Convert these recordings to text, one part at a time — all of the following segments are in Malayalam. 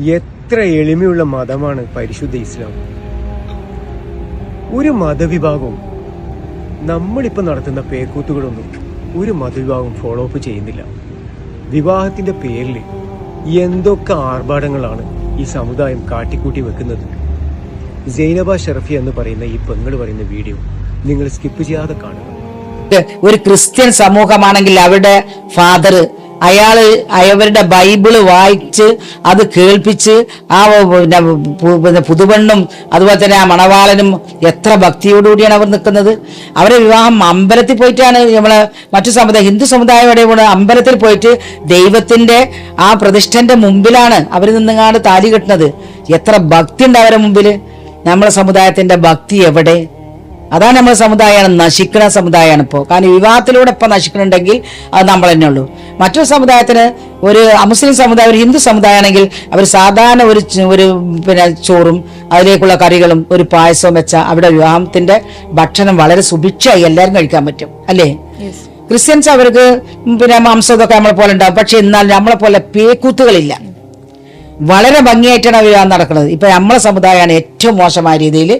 എത്ര എളിമയുള്ള മതമാണ് പരിശുദ്ധ ഇസ്ലാം. ഒരു മതവിഭാഗവും നമ്മളിപ്പോൾ നടത്തുന്ന പേക്കൂത്തുകളൊന്നും ഒരു മതവിഭാഗവും ഫോളോ അപ്പ് ചെയ്യുന്നില്ല. വിവാഹത്തിന്റെ പേരിൽ എന്തൊക്കെ ആർഭാടങ്ങളാണ് ഈ സമുദായം കാട്ടിക്കൂട്ടി വെക്കുന്നത്. സൈനബ ഷറഫി എന്ന് പറയുന്ന ഈ പെങ്ങൾ പറയുന്ന വീഡിയോ നിങ്ങൾ സ്കിപ്പ് ചെയ്യാതെ കാണുക. ഒരു ക്രിസ്ത്യൻ സമൂഹമാണെങ്കിൽ അവരുടെ ഫാദർ അവരുടെ ബൈബിള് വായിച്ച് അത് കേൾപ്പിച്ച് ആ പുതുപെണ്ണും അതുപോലെ തന്നെ ആ മണവാളനും എത്ര ഭക്തിയോടുകൂടിയാണ് അവർ നിൽക്കുന്നത്. അവരെ വിവാഹം അമ്പലത്തിൽ പോയിട്ടാണ്. നമ്മളെ മറ്റു സമുദായം, ഹിന്ദു സമുദായം എവിടെ അമ്പലത്തിൽ പോയിട്ട് ദൈവത്തിന്റെ ആ പ്രതിഷ്ഠന്റെ മുമ്പിലാണ് അവർ നിന്നുങ്ങാണ്ട് താലി കെട്ടുന്നത്. എത്ര ഭക്തി ഉണ്ട് അവരുടെ മുമ്പില്. നമ്മളെ സമുദായത്തിന്റെ ഭക്തി എവിടെ? അതാണ് നമ്മുടെ സമുദായമാണ് നശിക്കുന്ന സമുദായമാണ് ഇപ്പോൾ. കാരണം വിവാഹത്തിലൂടെ ഇപ്പം നശിക്കുന്നുണ്ടെങ്കിൽ അത് നമ്മൾ തന്നെ ഉള്ളൂ. മറ്റൊരു സമുദായത്തിന്, ഒരു അമുസ്ലിം സമുദായം, ഒരു ഹിന്ദു സമുദായമാണെങ്കിൽ അവർ സാധാരണ ഒരു ചോറും അതിലേക്കുള്ള കറികളും ഒരു പായസവും വെച്ചാൽ അവിടെ വിവാഹത്തിന്റെ ഭക്ഷണം വളരെ സുഭിക്ഷമായി എല്ലാവരും കഴിക്കാൻ പറ്റും, അല്ലേ? ക്രിസ്ത്യൻസ് അവർക്ക് മാംസമൊക്കെ നമ്മളെ പോലെ ഉണ്ടാവും. പക്ഷെ എന്നാൽ നമ്മളെ പോലെ പേക്കൂത്തുകളില്ല. വളരെ ഭംഗിയായിട്ടാണ് വിവാഹം നടക്കുന്നത്. ഇപ്പൊ നമ്മളെ സമുദായമാണ് ഏറ്റവും മോശമായ രീതിയിൽ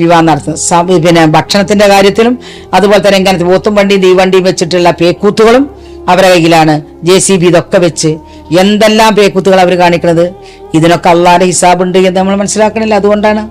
വിവാഹം നടത്തുന്നത്. ഭക്ഷണത്തിന്റെ കാര്യത്തിലും അതുപോലെ തന്നെ ഇങ്ങനത്തെ പോത്തും വണ്ടിയും തീവണ്ടിയും വെച്ചിട്ടുള്ള പേക്കൂത്തുകളും അവരുടെ കയ്യിലാണ്. JCB ഇതൊക്കെ വെച്ച് എന്തെല്ലാം പേക്കൂത്തുകൾ അവർ കാണിക്കുന്നത്. ഇതിനൊക്കെ അള്ളാന്റെ ഹിസാബുണ്ട് എന്ന് നമ്മൾ മനസ്സിലാക്കണില്ല. അതുകൊണ്ടാണ്